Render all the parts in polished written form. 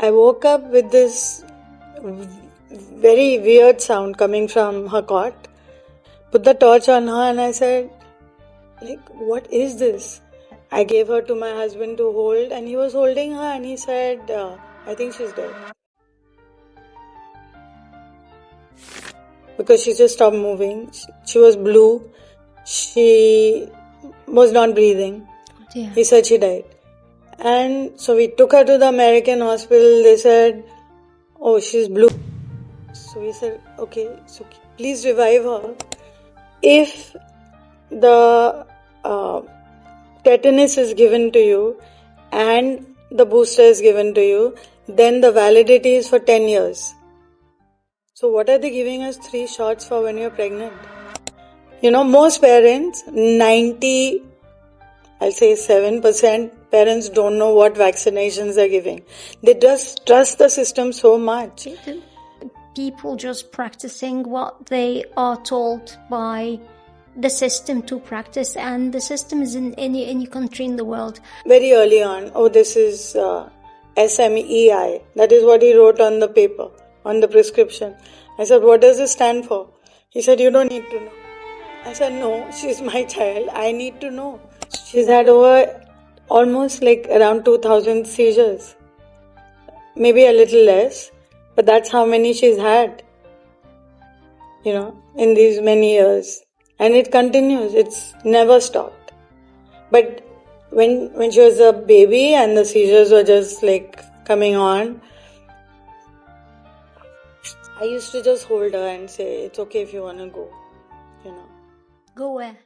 I woke up with this very weird sound coming from her cot. Put the torch on her and I said, what is this? I gave her to my husband to hold and he was holding her and he said, I think she's dead. Because she just stopped moving. She was blue. She was not breathing. Yeah. He said she died. And so we took her to the American hospital. They said, oh, she's blue. So we said, okay, so please revive her. If the tetanus is given to you and the booster is given to you, then the validity is for 10 years. So what are they giving us 3 shots for when you're pregnant? Most parents, 7% parents don't know what vaccinations they're giving. They just trust the system so much. People just practicing what they are told by the system to practice, and the system is in any country in the world. Very early on, this is SMEI. That is what he wrote on the paper, on the prescription. I said, what does this stand for? He said, you don't need to know. I said, no, she's my child. I need to know. She's had over almost around 2,000 seizures. Maybe a little less, but that's how many she's had, in these many years. And it continues. It's never stopped. But when she was a baby and the seizures were just coming on, I used to just hold her and say, it's okay if you want to go, Go where?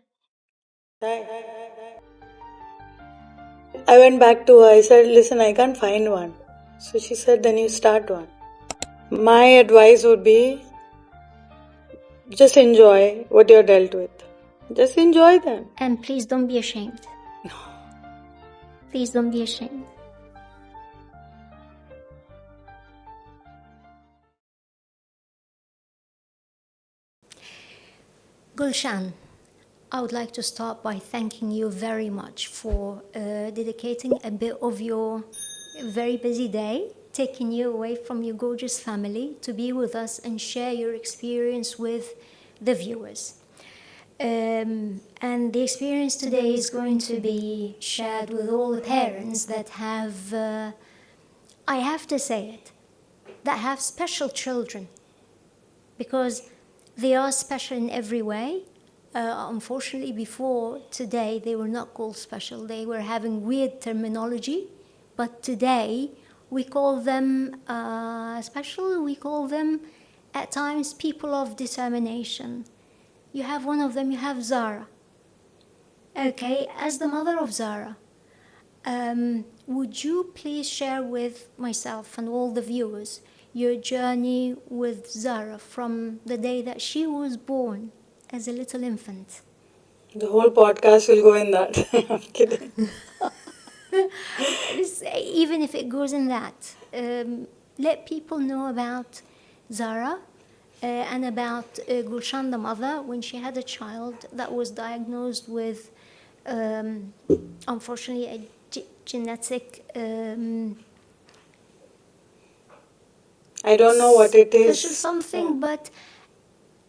I went back to her. I said, listen, I can't find one. So she said, then you start one. My advice would be, just enjoy what you're dealt with. Just enjoy them. And please don't be ashamed. No. Please don't be ashamed. Gulshan, I would like to start by thanking you very much for dedicating a bit of your very busy day, taking you away from your gorgeous family to be with us and share your experience with the viewers. And the experience today is going to be shared with all the parents that have, I have to say it, that have special children, because they are special in every way. Unfortunately, before today, they were not called special. They were having weird terminology, but today we call them special. We call them, at times, people of determination. You have one of them, you have Zara. Okay, as the mother of Zara, would you please share with myself and all the viewers your journey with Zara from the day that she was born as a little infant? The whole podcast will go in that. I'm kidding. Even if it goes in that, let people know about Zara and about Gulshan, the mother, when she had a child that was diagnosed with, unfortunately, a genetic... I don't know what it is. This is something, but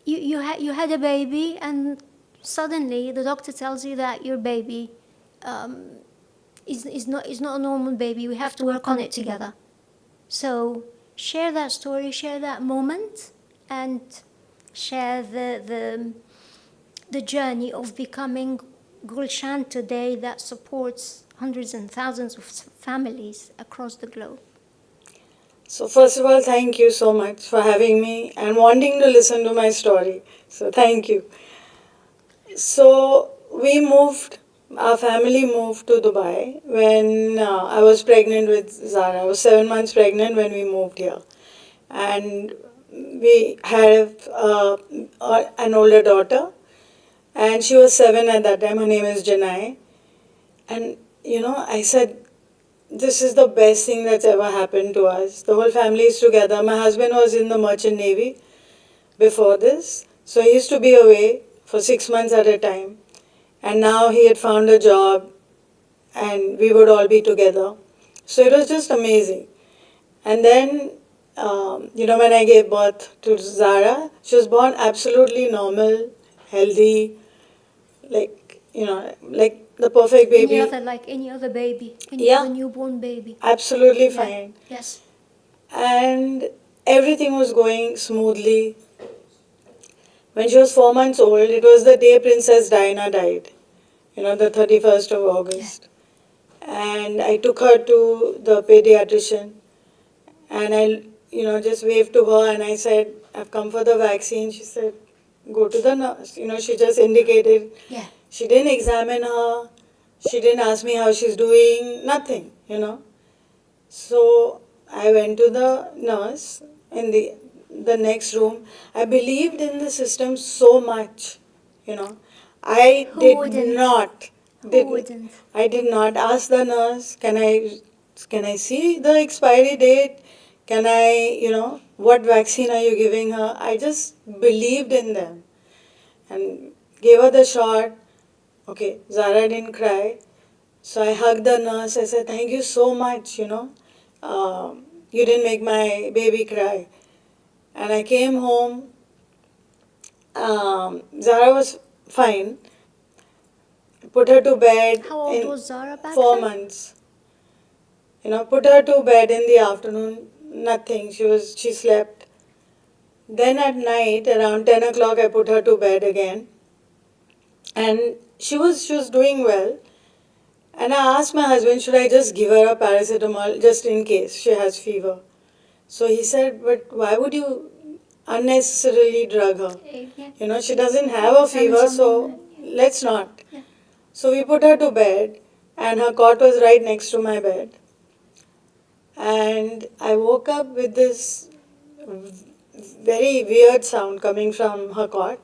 you had a baby, and suddenly the doctor tells you that your baby is not a normal baby. We have to work on it together. So share that story, share that moment, and share the journey of becoming Gulshan today that supports hundreds and thousands of families across the globe. So first of all, thank you so much for having me and wanting to listen to my story. So thank you. So our family moved to Dubai when I was pregnant with Zara. I was 7 months pregnant when we moved here. And we have an older daughter, and she was 7 at that time. Her name is Janai. And, I said, this is the best thing that's ever happened to us. The whole family is together. My husband was in the Merchant Navy before this. So he used to be away for 6 months at a time. And now he had found a job and we would all be together. So it was just amazing. And then, when I gave birth to Zara, she was born absolutely normal, healthy, like the perfect Any baby. other, like any other baby, any Yeah, other newborn baby. absolutely Yeah. fine. Yes. And everything was going smoothly. When she was 4 months old, it was the day Princess Diana died, the 31st of Yeah. August. And I took her to the pediatrician, and I, just waved to her and I said, I've come for the vaccine. She said, go to the nurse. She just indicated. Yeah. She didn't examine her. She didn't ask me how she's doing. Nothing. So I went to the nurse in the next room. I believed in the system so much, you know. I Who did wouldn't? not Who did wouldn't? I did not ask the nurse, can I see the expiry date? Can I, what vaccine are you giving her? I just believed in them and gave her the shot. Okay, Zara didn't cry. So I hugged the nurse. I said, thank you so much. You didn't make my baby cry. And I came home. Zara was fine. Put her to bed How old in was Zara back 4 months. Put her to bed in the afternoon. Nothing. She slept. Then at night, around 10 o'clock, I put her to bed again. And she was doing well. And I asked my husband, should I just give her a paracetamol just in case she has fever? So he said, but why would you unnecessarily drug her? then? Yeah. She doesn't have a fever, so let's not. Yeah. So we put her to bed, and her cot was right next to my bed. And I woke up with this very weird sound coming from her cot,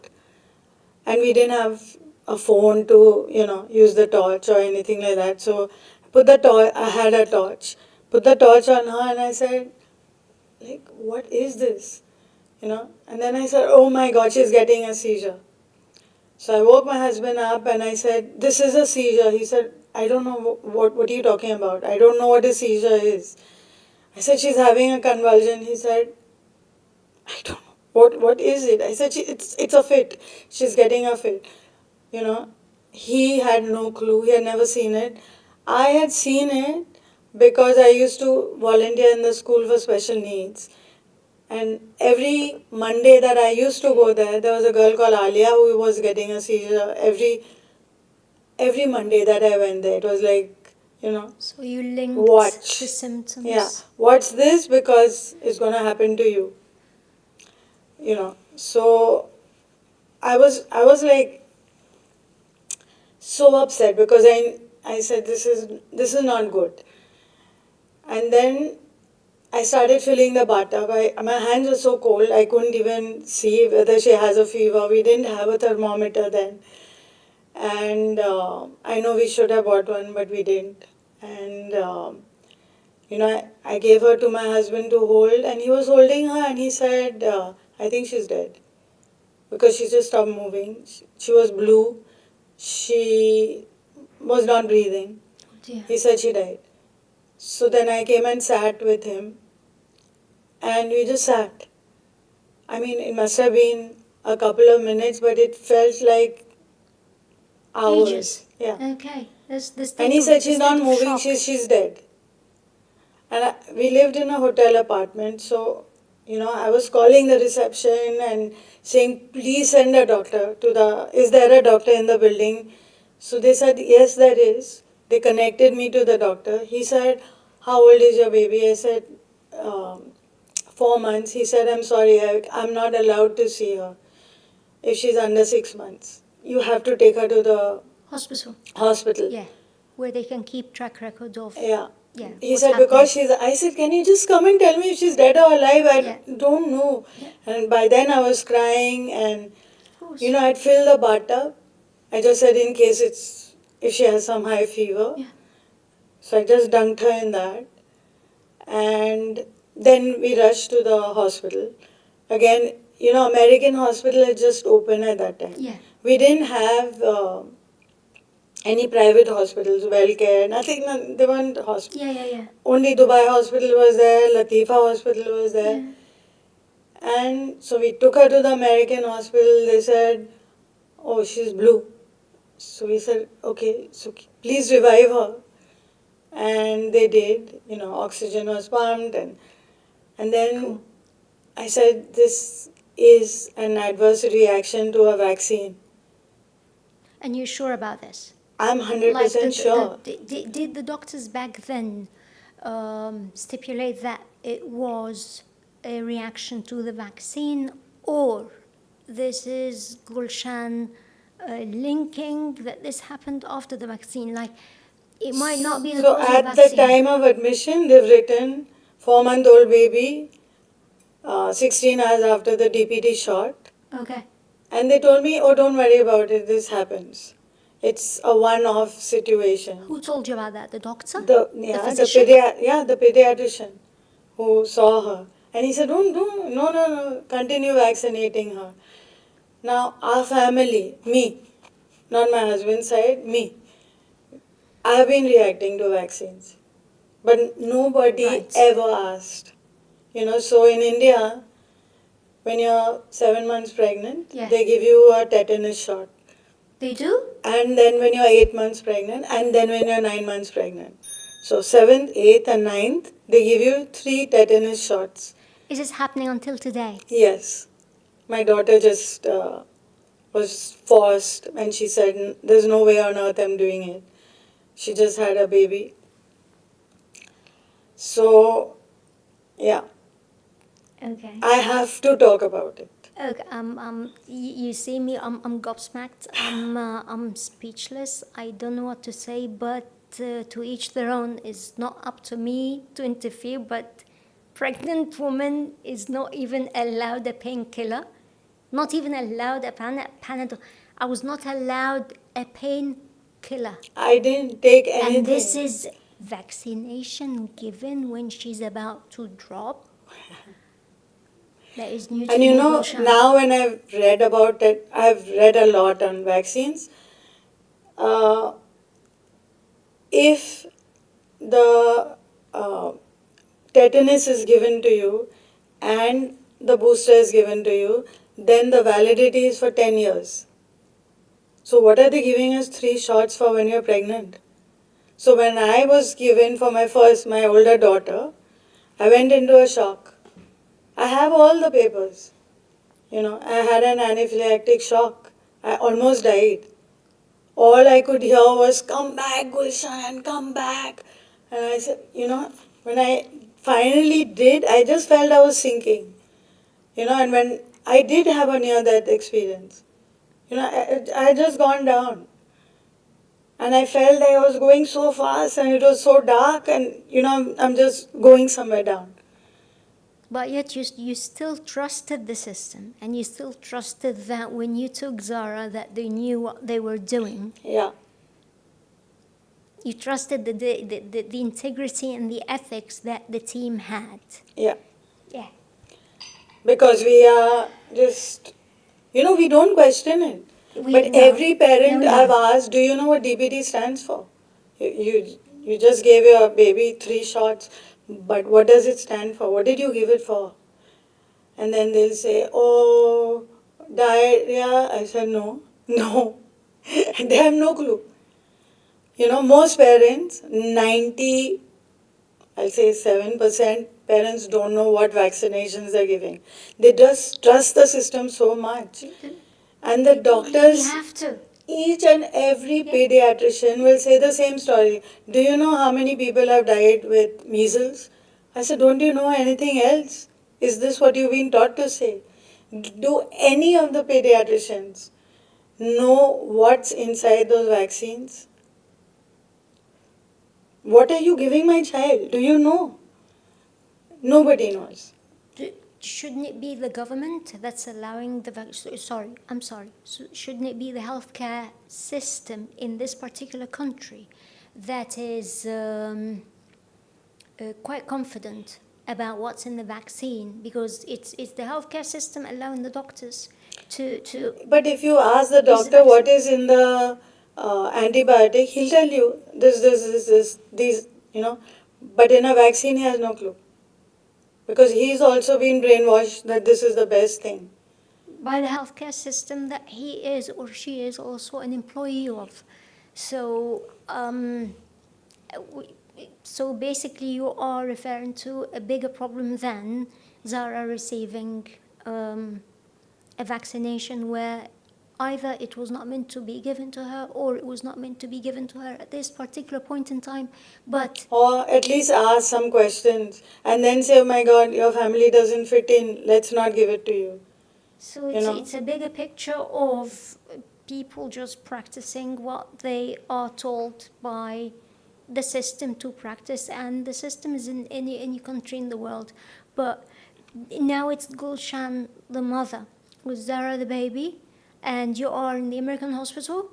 and we didn't have a phone to, use the torch or anything like that. So I had a torch, put the torch on her, and I said, like, what is this? And then I said, oh my God, she's getting a seizure. So I woke my husband up and I said, this is a seizure. He said, I don't know what are you talking about? I don't know what a seizure is. I said, she's having a convulsion. He said, I don't know. What is it? I said, it's a fit. She's getting a fit. You know, he had no clue. He had never seen it. I had seen it because I used to volunteer in the school for special needs. And every Monday that I used to go there was a girl called Alia who was getting a seizure every Monday that I went there. It was like, So you linked the watch. symptoms. Yeah, watch this because it's gonna happen to you. So I was like so upset because I said this is not good. And then I started filling the bathtub. My hands were so cold, I couldn't even see whether she has a fever. We didn't have a thermometer then. And I know we should have bought one, but we didn't. And, I gave her to my husband to hold, and he was holding her, and he said, I think she's dead. Because she just stopped moving. She was blue. She was not breathing. Oh dear. He said she died. So then I came and sat with him, and we just sat. I mean, it must have been a couple of minutes, but it felt like hours. Ages. Yeah. Okay. The state And he of, said the she's state not of moving. shock. She's dead. And we lived in a hotel apartment, so I was calling the reception and saying, please send a doctor to the. Is there a doctor in the building? So they said, yes, there is. They connected me to the doctor. He said, how old is your baby? I said, 4 months. He said, I'm sorry, I'm not allowed to see her if she's under 6 months. You have to take her to the Hospital. hospital. Yeah. Where they can keep track record of. Yeah. Yeah. He what's said, happening. because I said, can you just come and tell me if she's dead or alive? I Yeah. don't know. Yeah. And by then I was crying, and, Of course. I'd filled the bathtub. I just said, in case if she has some high fever. Yeah. So I just dunked her in that. And then we rushed to the hospital. Again, American hospital had just opened at that time. Yeah. We didn't have any private hospitals, WellCare, nothing. They weren't hospitals. Yeah, yeah, yeah. Only Dubai Hospital was there, Latifa Hospital was there. Yeah. And so we took her to the American hospital. They said, oh, she's blue. So we said, okay, so please revive her. And they did, oxygen was pumped. And then Cool. I said, this is an adverse reaction to a vaccine. And you're sure about this? I'm Like 100% sure. did the doctors back then stipulate that it was a reaction to the vaccine, or this is Gulshan linking that this happened after the vaccine? Like, it might not be the So cause of at the vaccine. time of admission, they've written 4-month-old baby, 16 hours after the DPT shot. Okay. And they told me, oh, don't worry about it, this happens. It's a one-off situation. Who told you about that? The doctor? The physician? the pediatrician who saw her, and he said, don't do, no, continue vaccinating her. Now our family, me, not my husband's side, me, I've been reacting to vaccines, but nobody Right. ever asked. So in India, when you're 7 months pregnant, Yeah. they give you a tetanus shot. They do? And then when you're 8 months pregnant, and then when you're 9 months pregnant. So 7th, 8th, and 9th, they give you 3 tetanus shots. Is this happening until today? Yes. My daughter just was forced, and she said, there's no way on earth I'm doing it. She just had a baby. So, yeah, Okay. I have to talk about it. Okay, you see me, I'm gobsmacked, I'm speechless. I don't know what to say, but to each their own. It's not up to me to interfere, but pregnant woman is not even allowed a painkiller, not even allowed a Panadol. I was not allowed a painkiller. I didn't take anything. And this is vaccination given when she's about to drop. That is new to And me, Gulshan. now when I've read about it, I've read a lot on vaccines. Uh, if the tetanus is given to you and the booster is given to you, then the validity is for 10 years. So, what are they giving us 3 shots for when you're pregnant? So, when I was given for my older daughter, I went into a shock. I have all the papers. I had an anaphylactic shock. I almost died. All I could hear was, come back, Gulshan, come back. And I said, when I finally did, I just felt I was sinking. And when I did have a near death experience, I had just gone down. And I felt I was going so fast and it was so dark, and I'm just going somewhere down. But yet you still trusted the system, and you still trusted that when you took Zara that they knew what they were doing. Yeah. You trusted the integrity and the ethics that the team had. Yeah. Yeah. Because we are just, we don't question it. But No. every parent No, we I've don't. asked, do you know what DPT stands for? You just gave your baby 3 shots, but what does it stand for? What did you give it for? And then they'll say, oh, diarrhea. I said, no, no. They have no clue. Most parents, I'll say 7% parents don't know what vaccinations they're giving. They just trust the system so much. And the doctors, We have to. each and every pediatrician will say the same story. Do you know how many people have died with measles? I said, don't you know anything else? Is this what you've been taught to say? Do any of the pediatricians know what's inside those vaccines? What are you giving my child? Do you know? Nobody knows. Shouldn't it be the government that's allowing I'm sorry. Shouldn't it be the healthcare system in this particular country that is quite confident about what's in the vaccine, because it's the healthcare system allowing the doctors to But if you ask the use the doctor vaccine. what is in the antibiotic, he'll tell you this, these, you know, but in a vaccine, he has no clue because he's also been brainwashed that this is the best thing. By the healthcare system that he is or she is also an employee of. So, we- so basically, you are referring to a bigger problem than Zara receiving a vaccination where either it was not meant to be given to her or it was not meant to be given to her at this particular point in time. But Or at least ask some questions and then say, oh my God, your family doesn't fit in, let's not give it to you. so You know? it's a bigger picture of people just practicing what they are told by the system to practice, and the system is in any country in the world. But now it's Gulshan, the mother, with Zara, the baby, and you are in the American hospital,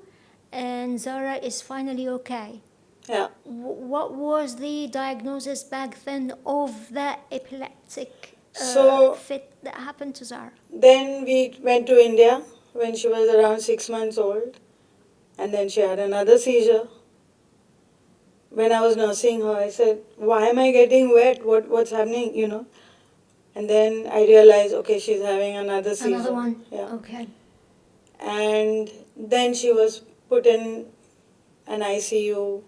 and Zara is finally okay. Yeah. What was the diagnosis back then of the epileptic So fit that happened to Zara? then we went to India when she was around 6 months old, and then she had another seizure. When I was nursing her, I said, why am I getting wet? What's happening? You know? And then I realized, okay, she's having another seizure. Another one. Yeah. Okay. And then she was put in an ICU.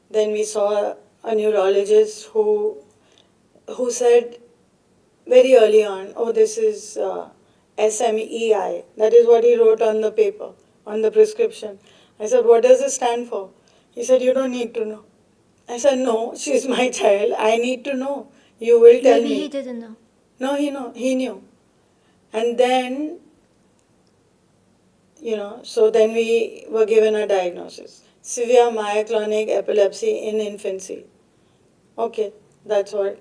Then we saw a neurologist who said very early on, oh, this is SMEI. That is what he wrote on the paper, on the prescription. I said, what does it stand for? He said, you don't need to know. I said, no, she's my child. I need to know. You will tell Maybe me. he didn't know. No, he knew. And then, so then we were given a diagnosis. Severe myoclonic epilepsy in infancy. Okay, that's what.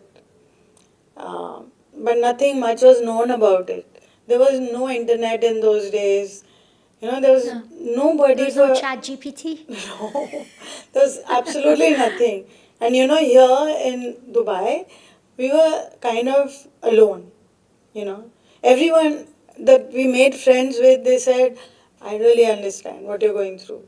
But nothing much was known about it. There was no internet in those days. There was No. nobody There was for. no chat GPT. No, there was absolutely nothing. And here in Dubai, we were kind of alone. Everyone that we made friends with, they said, I really understand what you're going through.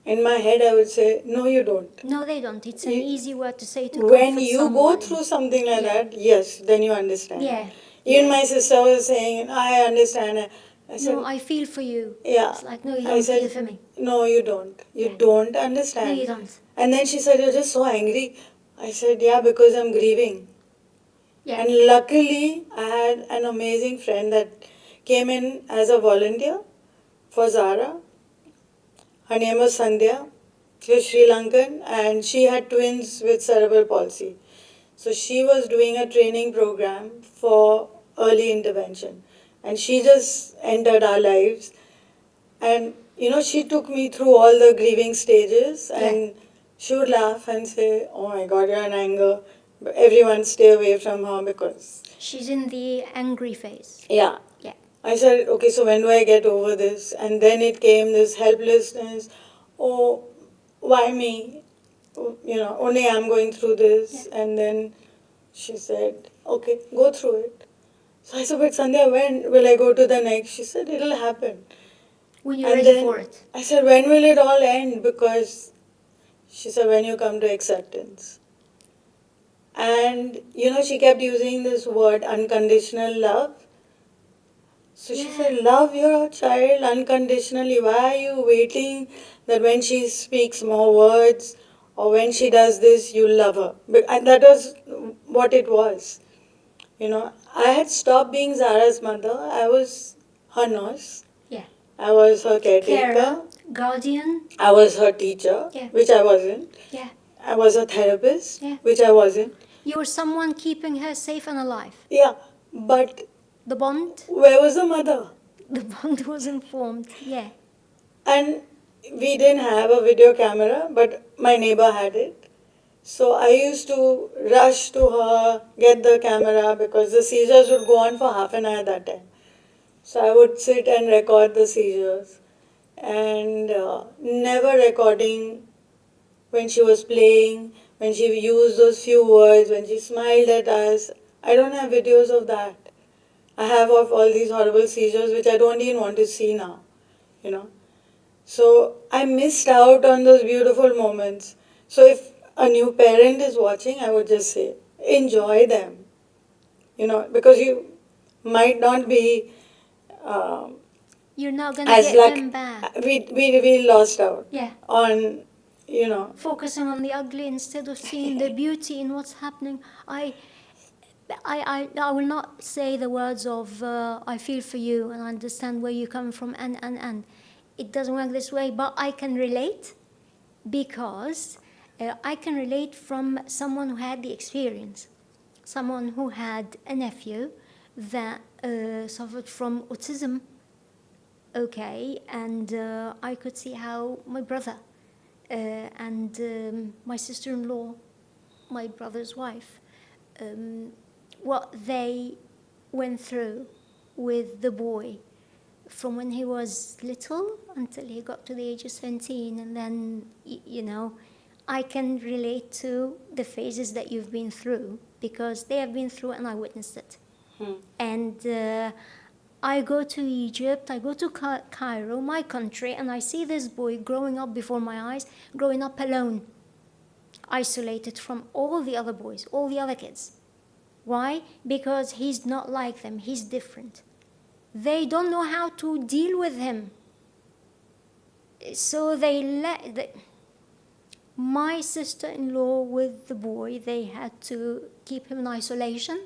In my head, I would say, no, you don't. No, they don't. It's an You- easy word to say to when comfort you go someone. through something like Yeah. that, yes, then you understand. Yeah. Even Yeah. my sister was saying, I understand. I said, No, I feel for you. yeah. It's like, no, you I don't feel said, for me. no, you don't. You Yeah. don't No, understand. you don't. And then she said, you're just so angry. I said, yeah, because I'm grieving. Yeah. And luckily, I had an amazing friend that came in as a volunteer for Zara. Her name was Sandhya. She was Sri Lankan and she had twins with cerebral palsy. So she was doing a training program for early intervention. And she just entered our lives. And she took me through all the grieving stages and she would laugh and say, oh my God, you're in anger. But everyone stay away from her because. She's in the angry phase. Yeah. Yeah. I said, okay, so when do I get over this? And then it came this helplessness. Oh, why me? Only I'm going through this. Yeah. And then she said, okay, go through it. So I said, but Sandhya, when will I go to the next? She said, it'll happen. When you're And ready then for it. I said, when will it all end? Because she said, when you come to acceptance. And, she kept using this word, unconditional love. So she said, love your child unconditionally. Why are you waiting that when she speaks more words or when she does this, you love her? And that was what it was. I had stopped being Zara's mother. I was her nurse. Yeah. I was her caretaker. Carer, guardian. I was her teacher, Yeah. which I wasn't. Yeah. I was a therapist, Yeah. which I wasn't. You were someone keeping her safe and alive. Yeah, but The bond, where was the mother? the bond wasn't formed. Yeah. And we didn't have a video camera, but my neighbor had it. So I used to rush to her, get the camera because the seizures would go on for half an hour that time. So I would sit and record the seizures and never recording when she was playing, when she used those few words, when she smiled at us. I don't have videos of that. I have of all these horrible seizures which I don't even want to see now, you know. So I missed out on those beautiful moments. So if a new parent is watching, I would just say, enjoy them. Because you might not be um, You're not gonna as get luck. them back. We lost out Yeah. on, you know, Focusing on the ugly instead of seeing the beauty in what's happening. I will not say the words of I feel for you and I understand where you're coming from, and it doesn't work this way, but I can relate because I can relate from someone who had the experience, someone who had a nephew that suffered from autism. Okay, and I could see how my brother and my sister-in-law, my brother's wife, um, what they went through with the boy from when he was little until he got to the age of 17. And then, I can relate to the phases that you've been through because they have been through and I witnessed it. hmm. And I go to Egypt, I go to Cairo, my country, and I see this boy growing up before my eyes, growing up alone, isolated from all the other boys, all the other kids. Why? Because he's not like them, he's different. They don't know how to deal with him. So my sister-in-law with the boy, they had to keep him in isolation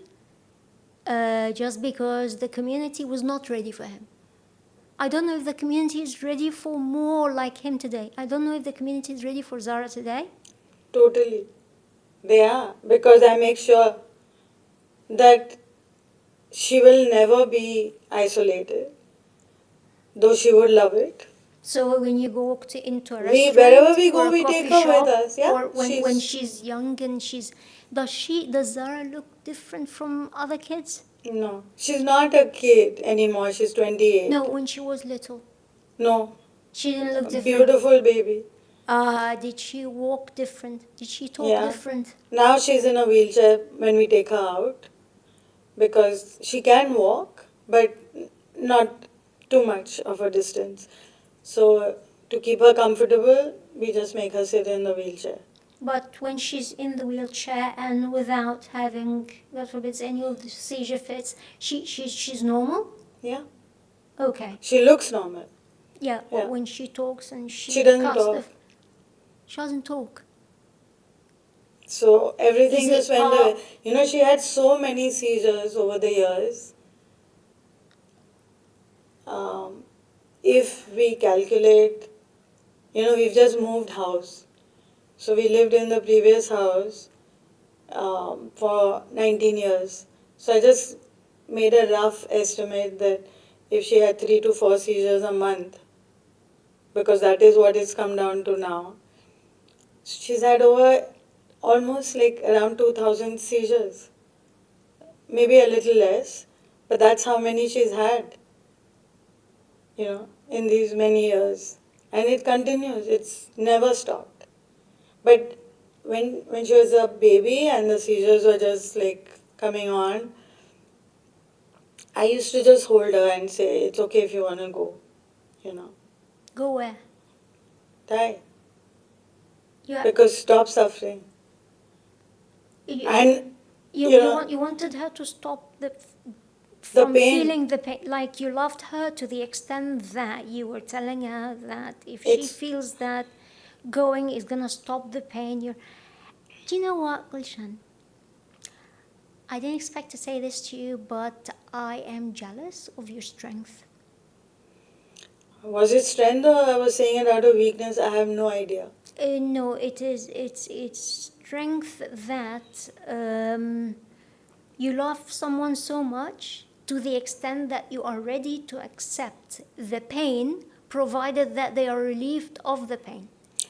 just because the community was not ready for him. I don't know if the community is ready for more like him today. I don't know if the community is ready for Zara today. Totally. They are. Because I make sure that she will never be isolated, though she would love it. So when you go into a Wherever restaurant we or go, a we take coffee her with shop, us. Yeah, or when she's young and does Zara look different from other kids? no, she's not a kid anymore. She's 28. No, when she was little, No, she didn't look a different. beautiful baby. Did she walk different? Did she talk Yeah. different? Now she's in a wheelchair when we take her out because she can walk, but not too much of a distance. So to keep her comfortable, we just make her sit in the wheelchair. But when she's in the wheelchair and without having, God forbid, any of the seizure fits, she's normal? Yeah. Okay. She looks normal. Yeah, Yeah. when she talks and She doesn't casts talk. she doesn't talk. So everything Is just it went away. part? She had so many seizures over the years. Um, if we calculate, we've just moved house. So we lived in the previous house for 19 years. So I just made a rough estimate that if she had 3 to 4 seizures a month, because that is what it's come down to now, she's had over almost like around 2,000 seizures. Maybe a little less, but that's how many she's had, in these many years. And it continues, it's never stopped. But when she was a baby and the seizures were just like coming on, I used to just hold her and say, it's okay if you want to go, you know, Go where? die. Yeah. Because stop suffering. You, And, you wanted her to stop the from pain. feeling the pain. Like you loved her to the extent that you were telling her that if she It's, feels that going is gonna stop the pain, you're. Do you know what, Gulshan? I didn't expect to say this to you, but I am jealous of your strength. was it strength or I was saying it out of weakness? I have no idea. No, it is. It's strength that you love someone so much to the extent that you are ready to accept the pain, provided that they are relieved of the pain.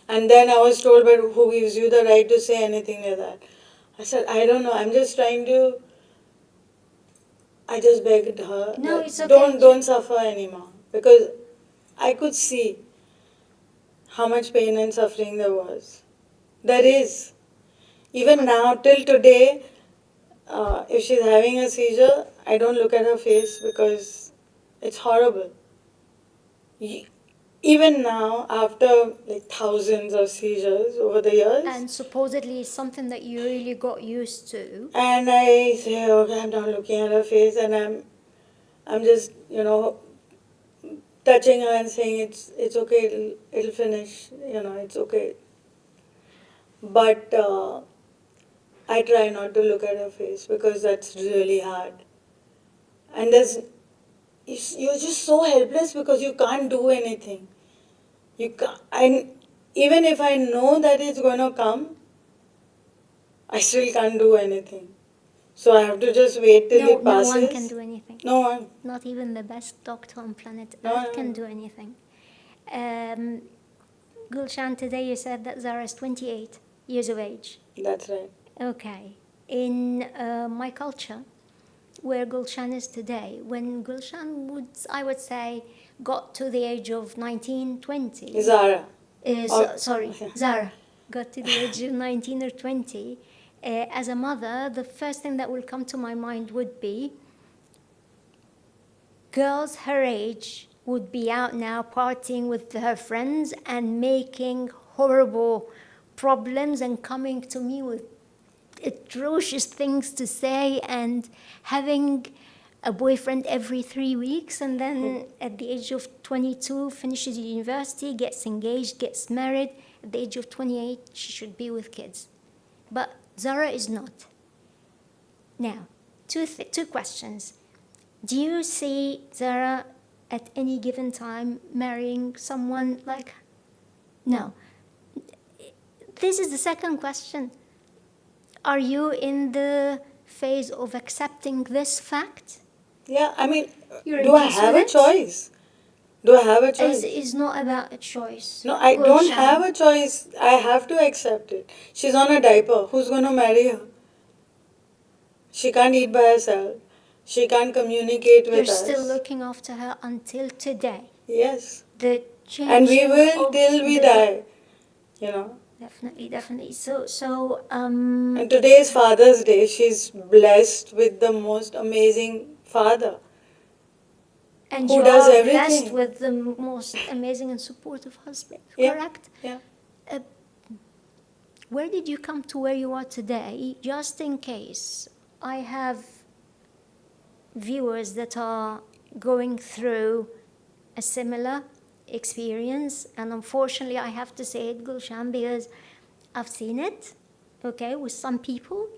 And then I was told, but who gives you the right to say anything like that? I said, I don't know. I'm just trying to. I just begged her No, that it's okay. don't suffer anymore because I could see how much pain and suffering there was. There is. Even now, till today, if she's having a seizure, I don't look at her face because it's horrible. even now, after like thousands of seizures over the years, And supposedly it's something that you really got used to. and I say, okay, I'm not looking at her face, and I'm just, touching her and saying it's okay, it'll finish, it's okay. But I try not to look at her face because that's really hard. And you're just so helpless because you can't do anything. You can't, and even if I know that it's going to come, I still can't do anything. So I have to just wait till No, it no passes. one can do anything. No one. Not even the best doctor on planet No, Earth no, can no. do anything. Um, Gulshan, today you said that Zara is 28 years of age. That's right. Okay. In my culture, where Gulshan is today, when Gulshan I would say, got to the age of 19, 20. Zara. Sorry, Zara got to the age of 19 or 20. As a mother, the first thing that will come to my mind would be girls her age would be out now partying with her friends and making horrible problems and coming to me with atrocious things to say and having a boyfriend every 3 weeks, and then at the age of 22 finishes university, gets engaged, gets married. At the age of 28 she should be with kids, but Zara is not. Now, two questions. Do you see Zara at any given time marrying someone like? No. This is the second question. Are you in the phase of accepting this fact? Yeah, I mean, You're in do I peace have with a it? choice? Do I have a choice? Is not about a choice. No, I don't Gulshan. have a choice. I have to accept it. She's on a diaper. Who's going to marry her? She can't eat by herself. She can't communicate with You're us. still looking after her until today. Yes. The change And we will till we die. Definitely, definitely. So And today is Father's Day. She's blessed with the most amazing father. and Who you does are everything. blessed with the most amazing and supportive husband. Yeah. Correct? Yeah. Where did you come to where you are today? Just in case I have viewers that are going through a similar experience, and unfortunately I have to say it, Gulshan, because I've seen it, okay, with some people,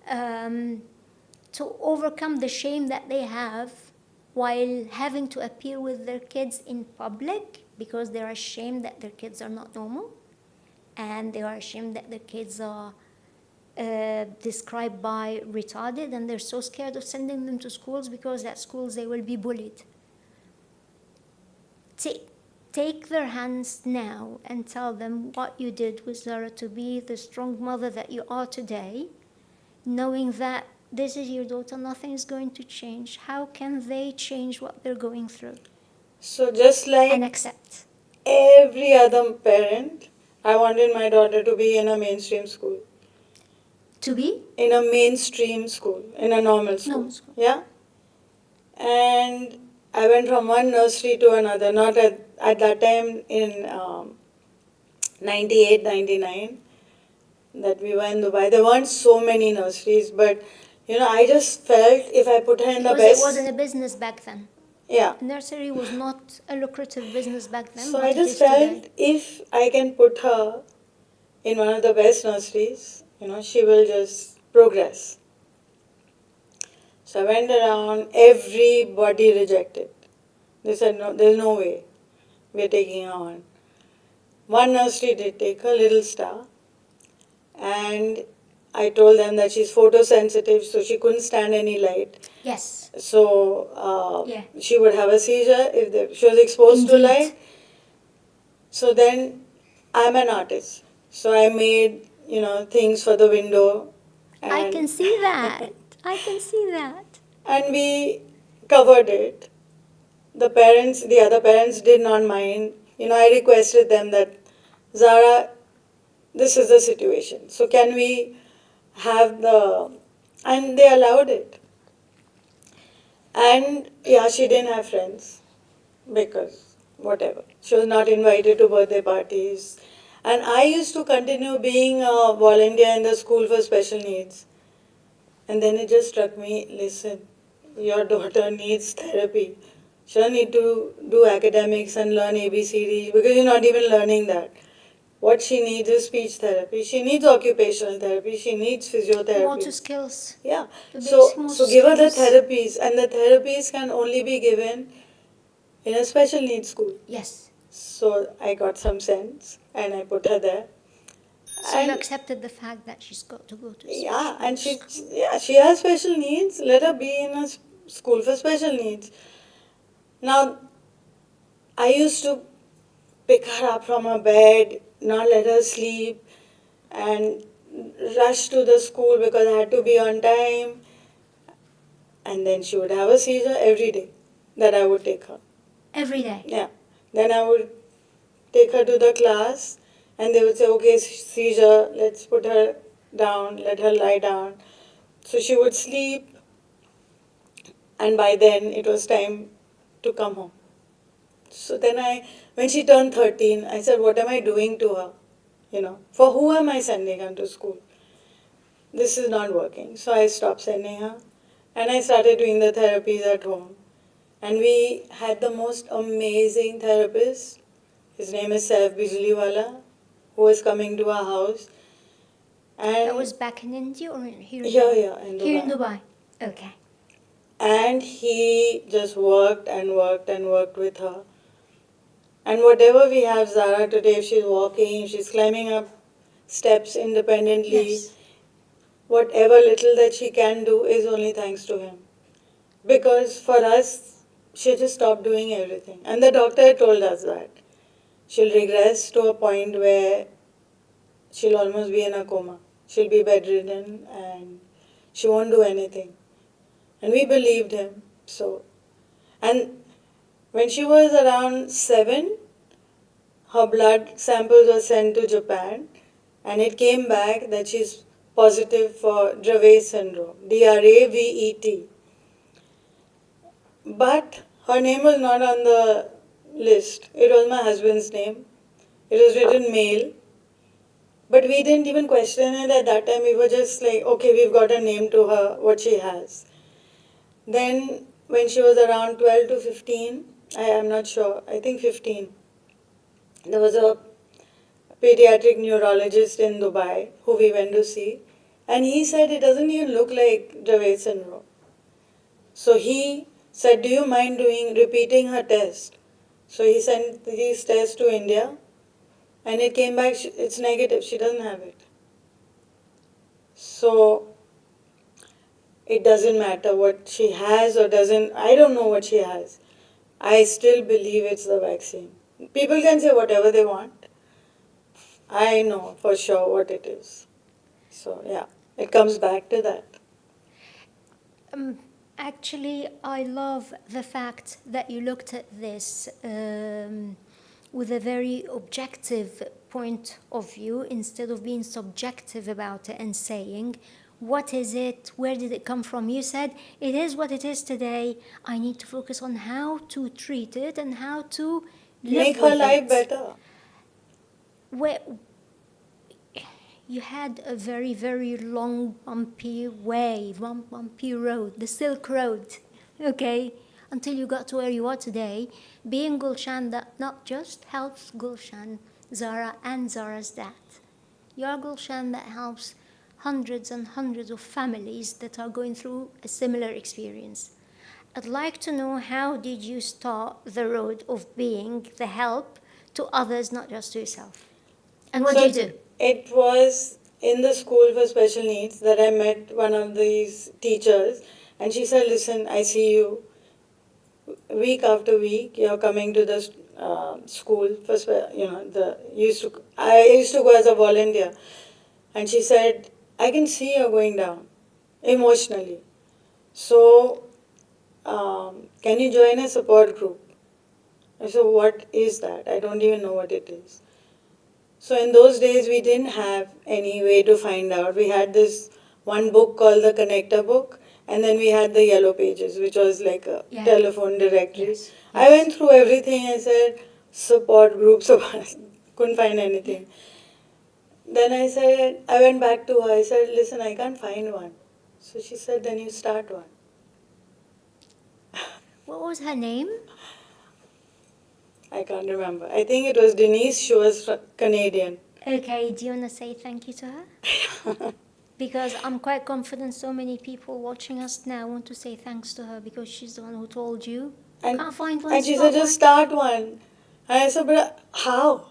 to overcome the shame that they have while having to appear with their kids in public because they are ashamed that their kids are not normal, and they are ashamed that their kids are described by retarded, and they're so scared of sending them to schools because at schools they will be bullied. Take their hands now and tell them what you did with Zara to be the strong mother that you are today, knowing that this is your daughter, nothing is going to change. How can they change what they're going through? So just like And accept. every other parent, I wanted my daughter to be in a mainstream school. To be? In a mainstream school, in a normal school. Normal school. Yeah? And I went from one nursery to another, not at that time in 98, 99 that we were in Dubai. There weren't so many nurseries, but I just felt if I put her in the Because best. it wasn't a business back then. Yeah. Nursery was not a lucrative business back then. So but I it just is felt today. if I can put her in one of the best nurseries, she will just progress. So I went around, everybody rejected. They said, no, there's no way we're taking her on. One nursery did take her, Little Star, and I told them that she's photosensitive, so she couldn't stand any light. Yes. So Yeah. she would have a seizure if she was exposed to Indeed. light. So then I'm an artist. So I made, things for the window. I can see that. I can see that. And we covered it. The other parents did not mind. I requested them that, Zara, this is the situation. So can we have and they allowed it. And yeah, she didn't have friends because whatever. She was not invited to birthday parties. And I used to continue being a volunteer in the school for special needs. And then it just struck me, listen, your daughter needs therapy. She doesn't need to do academics and learn ABCD because you're not even learning that. What she needs is speech therapy. She needs occupational therapy. She needs Motor physiotherapy. skills. Yeah. The basic So motor give her the skills. therapies, and the therapies can only be given in a special needs school. Yes. So I got some sense, and I put her there. So you And accepted the fact that she's got to go to a yeah, special and school. she has special needs. Let her be in a school for special needs. Now I used to pick her up from her bed, not let her sleep, and rush to the school because I had to be on time. And then she would have a seizure every day that I would take her. Every day. Yeah. Then I would take her to the class, and they would say, okay, seizure, let's put her down, let her lie down. So she would sleep, and by then it was time to come home. So then when she turned 13, I said, what am I doing to her? For who am I sending her to school? This is not working. So I stopped sending her, and I started doing the therapies at home. And we had the most amazing therapist. His name is Saif Bijliwala, who was coming to our house. And That was back in India or here in here, Dubai? here in Here in Dubai. Dubai. Okay. And he just worked and worked and worked with her. And whatever we have Zara today, if she's walking, if she's climbing up steps independently, Yes. whatever little that she can do is only thanks to him. Because for us, she just stopped doing everything. And the doctor told us that she'll regress to a point where she'll almost be in a coma. She'll be bedridden and she won't do anything. And we believed him. And when she was around 7, her blood samples were sent to Japan, and it came back that she's positive for Dravet syndrome, Dravet. But her name was not on the list. It was my husband's name. It was written male. But we didn't even question it at that time. We were just like, okay, we've got a name to her, what she has. Then, when she was around 12 to 15, I am not sure, I think 15, there was a pediatric neurologist in Dubai who we went to see. And he said it doesn't even look like Dravet syndrome. So he said, do you mind repeating her test? So he sent these tests to India, and it came back, it's negative, she doesn't have it. So it doesn't matter what she has or doesn't, I don't know what she has. I still believe it's the vaccine. People can say whatever they want. I know for sure what it is. So yeah, it comes back to that. Um, Actually, I love the fact that you looked at this with a very objective point of view instead of being subjective about it and saying, what is it? Where did it come from? You said, it is what it is today. I need to focus on how to treat it and how to live Make her with life it. better. Where you had a very, very long, bumpy way, bumpy road, the Silk Road, okay, until you got to where you are today, being Gulshan that not just helps Gulshan, Zara, and Zara's dad. You're Gulshan that helps hundreds and hundreds of families that are going through a similar experience. I'd like to know, how did you start the road of being the help to others, not just to yourself? And what do you do? It was in the school for special needs that I met one of these teachers, and she said, listen, I see you week after week, you're coming to the school for, I used to go as a volunteer. And she said, I can see you're going down emotionally. So, can you join a support group? I said, what is that? I don't even know what it is. So in those days, we didn't have any way to find out. We had this one book called the Connector book, And then we had the yellow pages, which was like a Yeah. telephone directory. Yes. I went through everything. I said, support groups, couldn't find anything. Then I said, I went back to her. I said, listen, I can't find one. So she said, then you start one. What was her name? I can't remember. I think it was Denise. She was Canadian. Okay, do you want to say thank you to her? Because I'm quite confident so many people watching us now want to say thanks to her because she's the one who told you. And, Can't find one, and she start said, just one. start one. And I said, but how?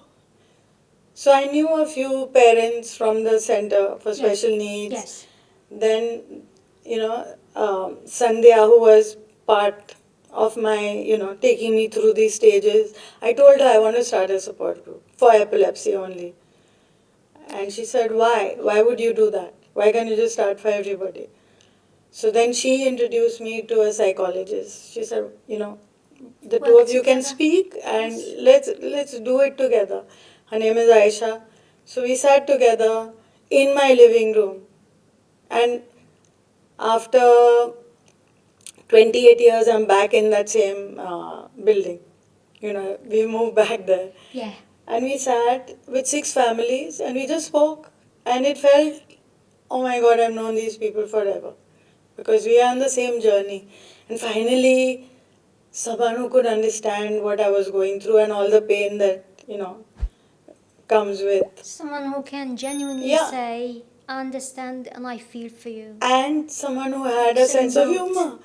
So I knew a few parents from the Center for Special Needs. Yes. Then, Sandhya, who was part of my, taking me through these stages, I told her I want to start a support group for epilepsy only. And she said, why? Why would you do that? Why can't you just start for everybody? So then she introduced me to a psychologist. She said, the two Work of you can together. speak and Yes. let's do it together. Her name is Aisha. So we sat together in my living room. And after 28 years, I'm back in that same building. We moved back there. Yeah. And we sat with 6 families and we just spoke. And it felt, oh my God, I've known these people forever. Because we are on the same journey. And finally, someone who could understand what I was going through and all the pain that, comes with. Someone who can genuinely Yeah. say, I understand and I feel for you. And someone who had a Same sense of boat. humor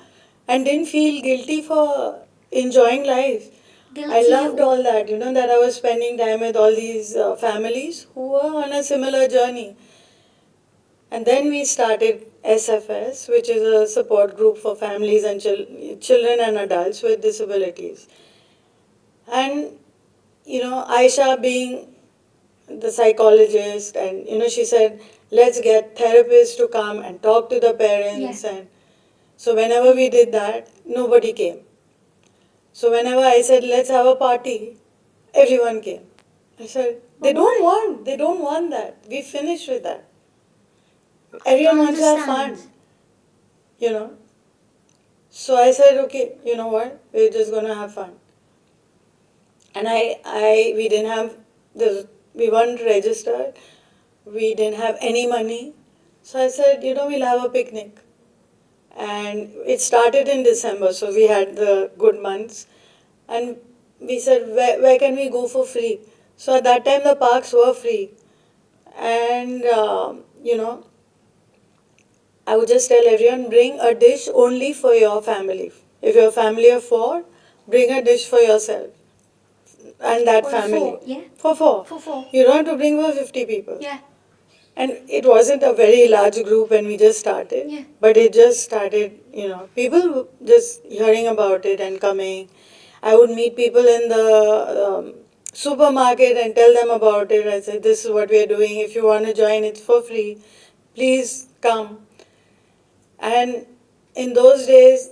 and didn't feel guilty for enjoying life. I Guilty loved all that, that I was spending time with all these families who were on a similar journey. And then we started SFS, which is a support group for families and children and adults with disabilities. And, Aisha being the psychologist, and, she said, let's get therapists to come and talk to the parents. Yeah. And so whenever we did that, nobody came. So whenever I said, let's have a party, everyone came. I said, they don't want that. We finished with that. Everyone wants to have fun, you know. So I said, okay, you know what? We're just gonna have fun. And we didn't have we weren't registered. We didn't have any money. So I said, we'll have a picnic. And it started in December, so we had the good months. And we said, where can we go for free? So at that time, the parks were free. And, I would just tell everyone, bring a dish only for your family. If you're a family of 4, bring a dish for yourself and that For family. 4, yeah? For 4. For 4. You don't have to bring for 50 people. Yeah. And it wasn't a very large group when we just started. Yeah. But it just started, people just hearing about it and coming. I would meet people in the supermarket and tell them about it. I said, this is what we are doing. If you want to join, it's for free. Please come. And in those days,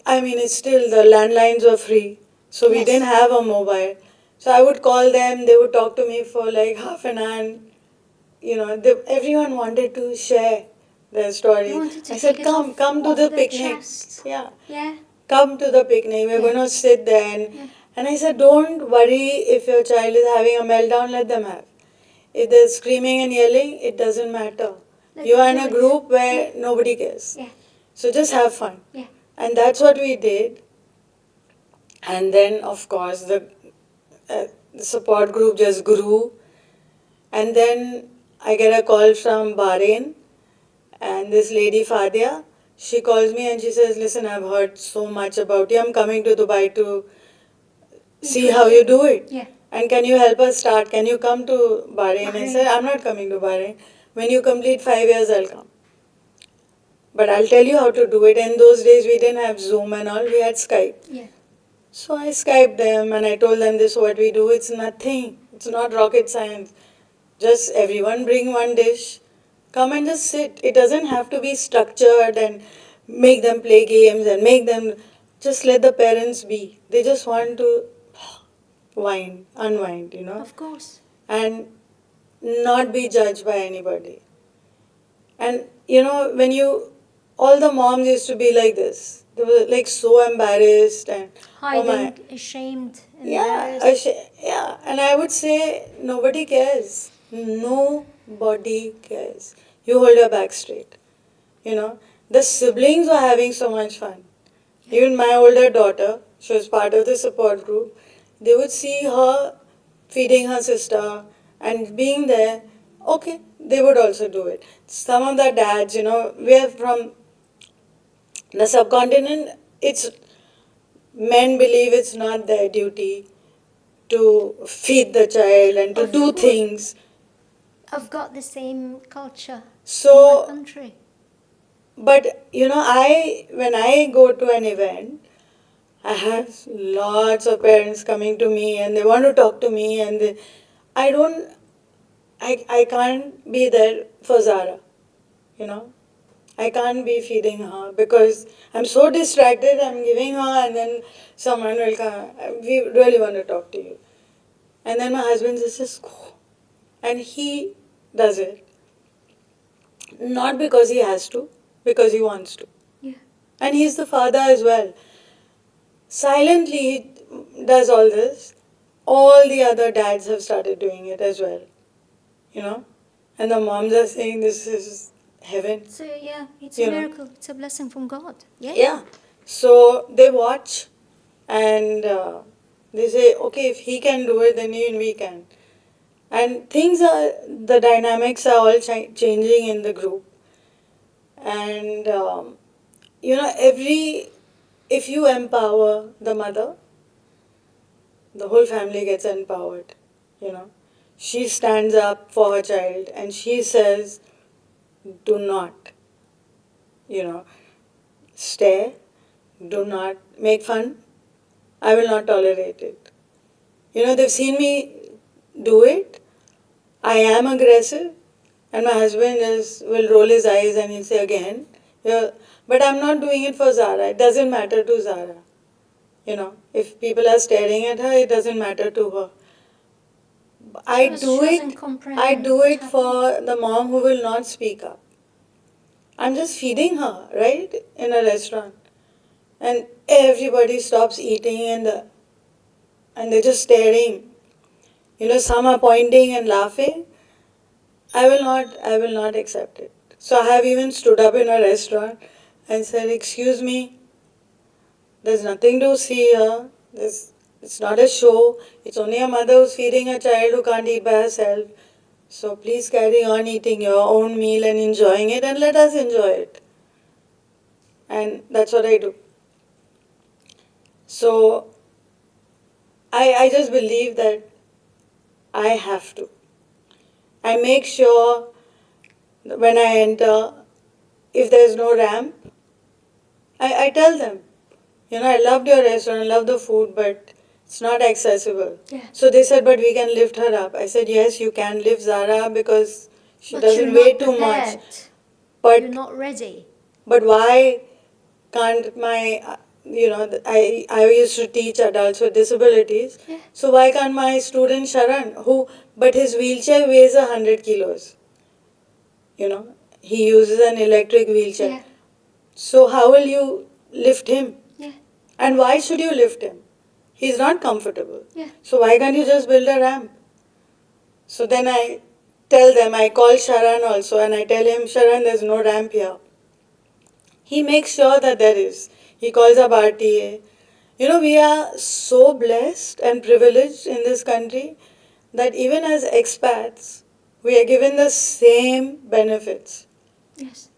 it's still the landlines were free. So we Yes. didn't have a mobile. So I would call them, they would talk to me for like half an hour. Everyone wanted to share their story. You wanted to I said, take it come to off the their picnic. chest. Yeah. Yeah. Come to the picnic. We're Yeah. going to sit there. And I said, don't worry if your child is having a meltdown, let them have. If they're screaming and yelling, it doesn't matter. Let You them are in do a it. group where nobody cares. Yeah. So just have fun. Yeah. And that's what we did. And then, of course, the support group just grew. And then I get a call from Bahrain, and this lady, Fadia, she calls me and she says, listen, I've heard so much about you. I'm coming to Dubai to see how you do it. Yeah. And can you help us start? Can you come to Bahrain? I Bahrain. said, I'm not coming to Bahrain. When you complete 5 years, I'll come. But I'll tell you how to do it. In those days, we didn't have Zoom and all, we had Skype. Yeah. So I Skyped them and I told them this is what we do. It's nothing. It's not rocket science. Just everyone bring one dish. Come and just sit. It doesn't have to be structured and make them play games and make them just let the parents be. They just want to unwind. Of course. And not be judged by anybody. And when you all the moms used to be like this. They were like so embarrassed and oh my, Hiding, ashamed, yeah, embarrassed. yeah. And I would say nobody cares. Nobody cares. You hold your back straight. You know, the siblings were having so much fun. Yeah. Even my older daughter, she was part of the support group. They would see her feeding her sister and being there. Okay, they would also do it. Some of the dads, we're from the subcontinent. It's men believe it's not their duty to feed the child and to Of do course, things. I've got the same culture in my So, country. but I when I go to an event, I have lots of parents coming to me and they want to talk to me and I don't, I can't be there for Zara, you know. I can't be feeding her because I'm so distracted. I'm giving her, and then someone will come. We really want to talk to you. And then my husband says, just go. And he does it. Not because he has to, because he wants to. Yeah. And he's the father as well. Silently, he does all this. All the other dads have started doing it as well, you know. And the moms are saying this is heaven, So yeah, it's a you know. miracle. It's a blessing from God. Yeah. Yeah. So they watch and they say, okay, if he can do it, then even we can. And the dynamics are all changing in the group. And, if you empower the mother, the whole family gets empowered, you know. She stands up for her child and she says, do not, you know, stare, do not make fun. I will not tolerate it. They've seen me do it. I am aggressive, and my husband will roll his eyes and he'll say again, yeah, but I'm not doing it for Zara. It doesn't matter to Zara. If people are staring at her, it doesn't matter to her. I She do doesn't it. I comprehend do what's it happening. for the mom who will not speak up. I'm just feeding her, right, in a restaurant, and everybody stops eating and they're just staring. Some are pointing and laughing. I will not accept it. So I have even stood up in a restaurant and said, "Excuse me, there's nothing to see here. It's not a show. It's only a mother who's feeding a child who can't eat by herself. So please carry on eating your own meal and enjoying it and let us enjoy it." And that's what I do. So I just believe that I have to. I make sure that when I enter, if there's no ramp, I tell them, I loved your restaurant, I love the food, but it's not accessible. Yeah. So they said, but we can lift her up. I said, yes, you can lift Zara because she But you're doesn't weigh not too much. prepared. You're But not ready. but why can't I used to teach adults with disabilities. Yeah. So why can't my student Sharan, but his wheelchair weighs 100 kilos. He uses an electric wheelchair. Yeah. So how will you lift him? Yeah. And why should you lift him? He's not comfortable. Yeah. So why can't you just build a ramp? So then I tell them, I call Sharan also and I tell him, Sharan, there's no ramp here. He makes sure that there is. He calls up RTA. We are so blessed and privileged in this country that even as expats, we are given the same benefits. Yes.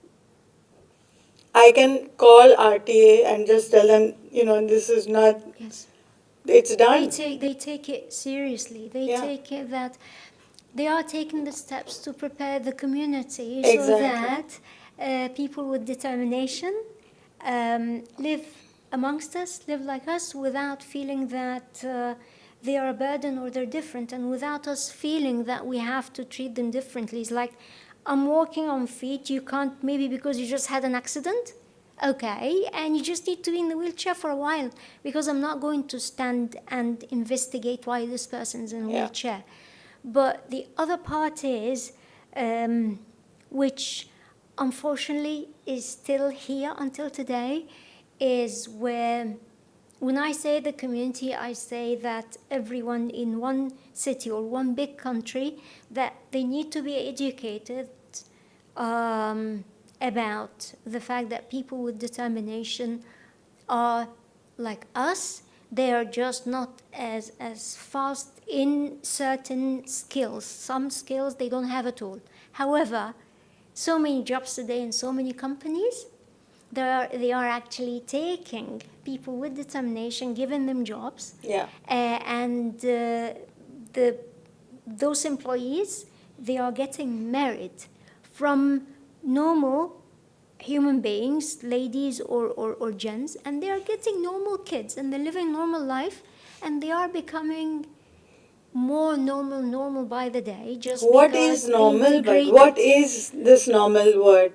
I can call RTA and just tell them, this is not, Yes. it's done. They take it seriously. They Yeah. take it that they are taking the steps to prepare the community so Exactly. that people with determination live amongst us, live like us, without feeling that they are a burden or they're different, and without us feeling that we have to treat them differently. It's like, I'm walking on feet, you can't, maybe because you just had an accident. Okay, and you just need to be in the wheelchair for a while, because I'm not going to stand and investigate why this person's in a Yeah. wheelchair. But the other part is, which unfortunately is still here until today is where, when I say the community, I say that everyone in one city or one big country, that they need to be educated um, about the fact that people with determination are like us. They are just not as fast in certain skills. Some skills they don't have at all. However, so many jobs today in so many companies, they are actually taking people with determination, giving them jobs, Yeah. and the those employees, they are getting married from normal human beings, ladies or gents, and they are getting normal kids and they're living normal life, and they are becoming more normal by the day, just What because is they normal? But integrated. what is this normal word?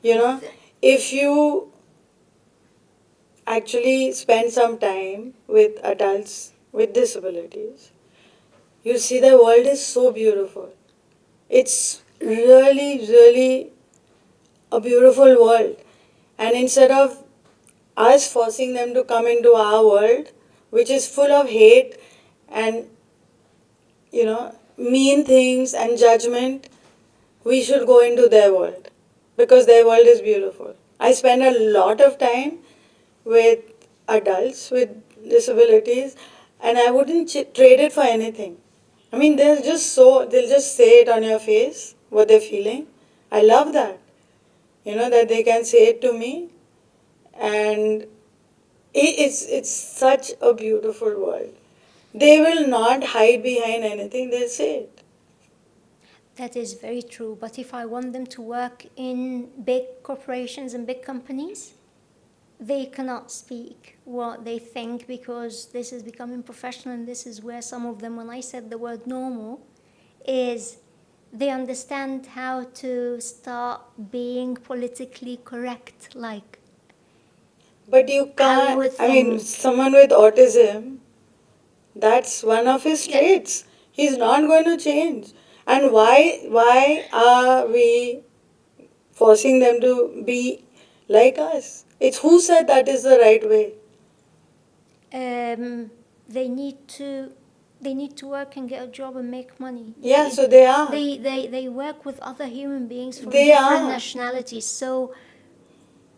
You know, if you actually spend some time with adults with disabilities, you see the world is so beautiful. It's really a beautiful world. And instead of us forcing them to come into our world, which is full of hate and, mean things and judgment, we should go into their world because their world is beautiful. I spend a lot of time with adults with disabilities, and I wouldn't trade it for anything. I mean, they'll just say it on your face what they're feeling. I love that, that they can say it to me, and it's such a beautiful world. They will not hide behind anything, they'll say it. That is very true. But if I want them to work in big corporations and big companies, they cannot speak what they think because this is becoming professional, and this is where some of them, when I said the word normal, is they understand how to start being politically correct, like But you how you can't, would I mean, think. someone with autism, that's one of his Yeah, traits. He's not going to change. And why are we forcing them to be like us? It's who said that is the right way. um, they need to they need to work and get a job and make money. Yeah, so they are. They work with other human beings from They different are. nationalities. So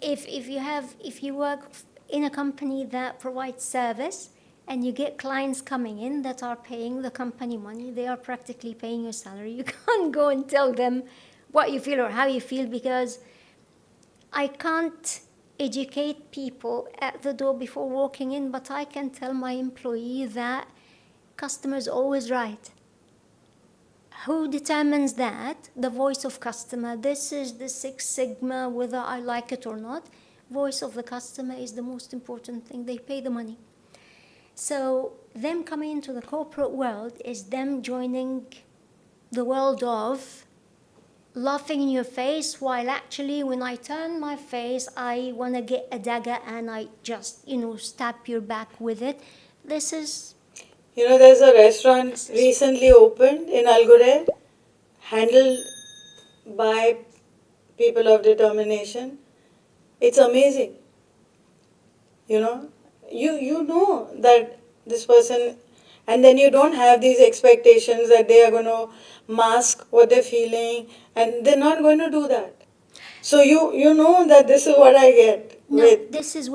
if you work in a company that provides service and you get clients coming in that are paying the company money, they are practically paying your salary. You can't go and tell them what you feel or how you feel, because I can't educate people at the door before walking in, but I can tell my employee that customer is always right. Who determines that? The voice of customer. This is the Six Sigma, whether I like it or not. Voice of the customer is the most important thing. They pay the money. So them coming into the corporate world is them joining the world of laughing in your face, while actually when I turn my face, I want to get a dagger and I just, stab your back with it. This is, There's a restaurant this is, recently opened in Algored, handled by people of determination. It's amazing. You know, you know that this person, and then you don't have these expectations that they are going to mask what they're feeling, and they're not going to do that. So you know that this is what I get no, with. this is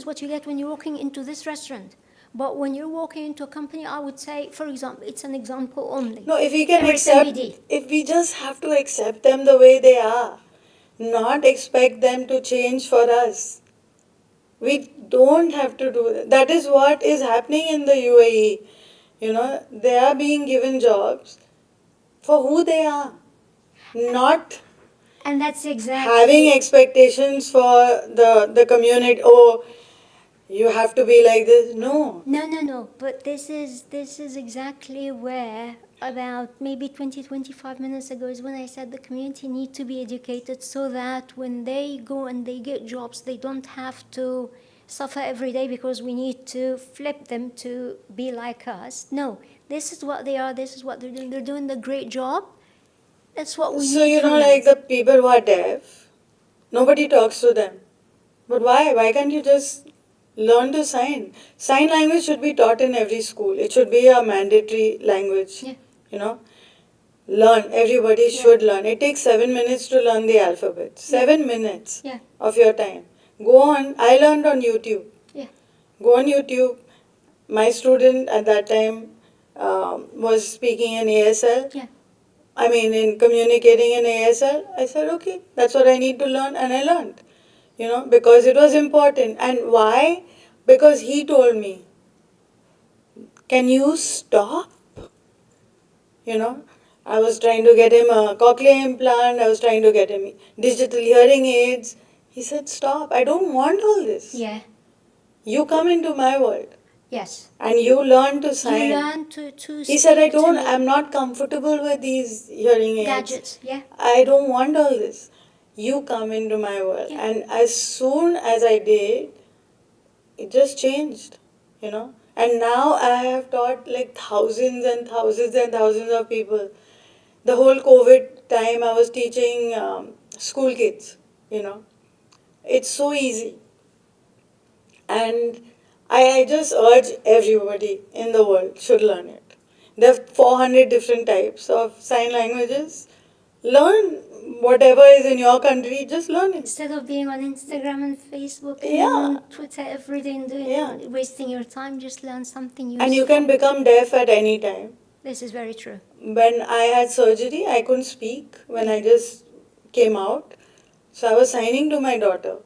what you get when you're walking into this restaurant. But when you're walking into a company, I would say, for example, it's an example only. No, if we can accept, RSMBD. if we just have to accept them the way they are, not expect them to change for us. We don't have to do that. That is what is happening in the UAE. They are being given jobs for who they are, not And that's having exactly. expectations for the community. Oh, you have to be like this. No. No. But this is exactly where about maybe 25 minutes ago is when I said the community need to be educated so that when they go and they get jobs, they don't have to suffer every day because we need to flip them to be like us. No, this is what they are. This is what they're doing. They're doing a great job. That's what we So, need from like it. the people who are deaf, nobody talks to them. But why? Why can't you just learn to sign? Sign language should be taught in every school. It should be a mandatory language. Yeah. You know, learn. Everybody Yeah. should learn. It takes 7 minutes to learn the alphabet. Yeah. 7 minutes Yeah. of your time. Go on. I learned on YouTube. Yeah. Go on YouTube. My student at that time was speaking in ASL. Yeah. I mean, in communicating in ASL. I said, okay, that's what I need to learn, and I learned. Because it was important. And why? Because he told me, can you stop? You know, I was trying to get him a cochlear implant, I was trying to get him digital hearing aids. He said, stop, I don't want all this. Yeah. You come into my world Yes. and you learn to You sign. learn to He said, speak to me. I'm not comfortable with these hearing aids. Gadgets. Yeah. I don't want all this. You come into my world. Yeah. And as soon as I did, it just changed, And now I have taught like thousands and thousands and thousands of people. The whole COVID time, I was teaching school kids. It's so easy. And I just urge everybody in the world should learn it. There are 400 different types of sign languages. Learn whatever is in your country, just learn it. Instead of being on Instagram and Facebook and Yeah. on Twitter every day and Yeah. wasting your time, just learn something useful. And you can become deaf at any time. This is very true. When I had surgery, I couldn't speak when I just came out. So I was signing to my daughter,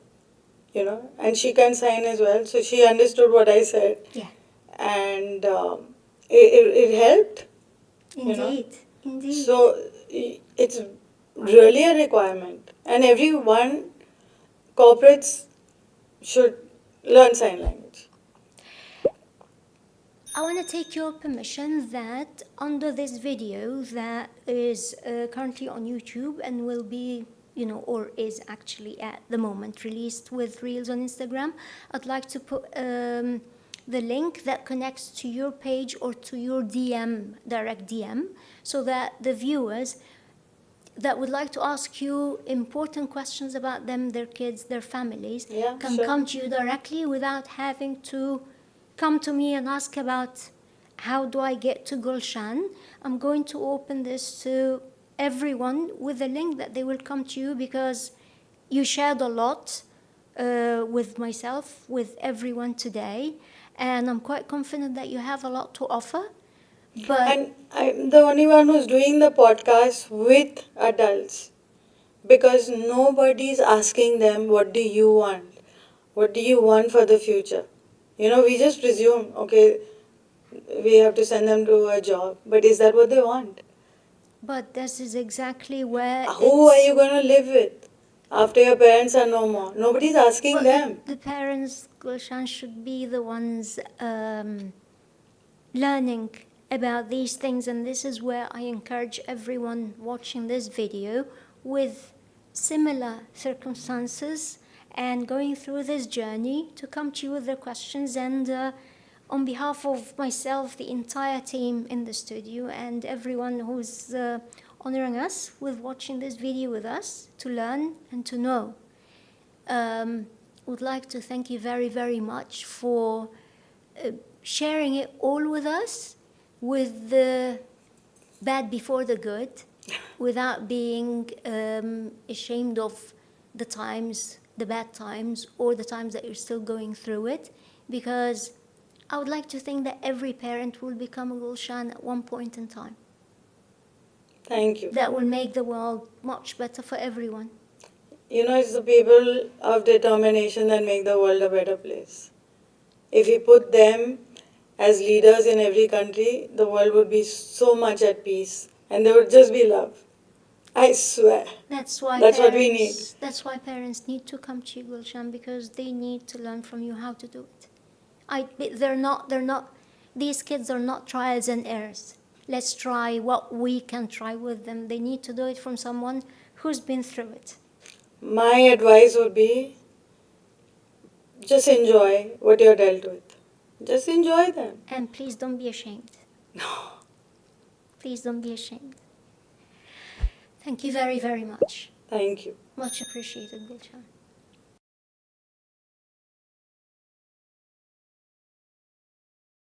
and she can sign as well. So she understood what I said. Yeah. And it helped. Indeed. Indeed. So it's really a requirement. And everyone, corporates should learn sign language. I want to take your permission that under this video that is currently on YouTube and will be, or is actually at the moment released with Reels on Instagram, I'd like to put the link that connects to your page or to your DM, direct DM, so that the viewers that would like to ask you important questions about them, their kids, their families, can come to you directly without having to come to me and ask about how do I get to Gulshan. I'm going to open this to everyone with a link that they will come to you because you shared a lot with myself, with everyone today, and I'm quite confident that you have a lot to offer. But And I'm the only one who's doing the podcast with adults because nobody's asking them, what do you want? What do you want for the future? We just presume, okay, we have to send them to a job. But is that what they want? But this is exactly where Who are you going to live with after your parents are no more? Nobody's asking them. The parents, Gulshan, should be the ones learning about these things, and this is where I encourage everyone watching this video with similar circumstances and going through this journey to come to you with their questions. And on behalf of myself, the entire team in the studio, and everyone who's honoring us with watching this video with us to learn and to know, would like to thank you very, very much for sharing it all with us, with the bad before the good, without being ashamed of the times, the bad times, or the times that you're still going through it, because I would like to think that every parent will become a Gulshan at one point in time. Thank you. That will make the world much better for everyone. It's the people of determination that make the world a better place. If we put them as leaders in every country, the world would be so much at peace and there would just be love. I swear. That's what we need. That's why parents need to come to Gulshan, because they need to learn from you how to do it. They're not, these kids are not trials and errors. Let's try what we can try with them. They need to do it from someone who's been through it. My advice would be just enjoy what you're dealt with. Just enjoy them. And please don't be ashamed. No. Please don't be ashamed. Thank you very, very much. Thank you. Much appreciated, Gulshan.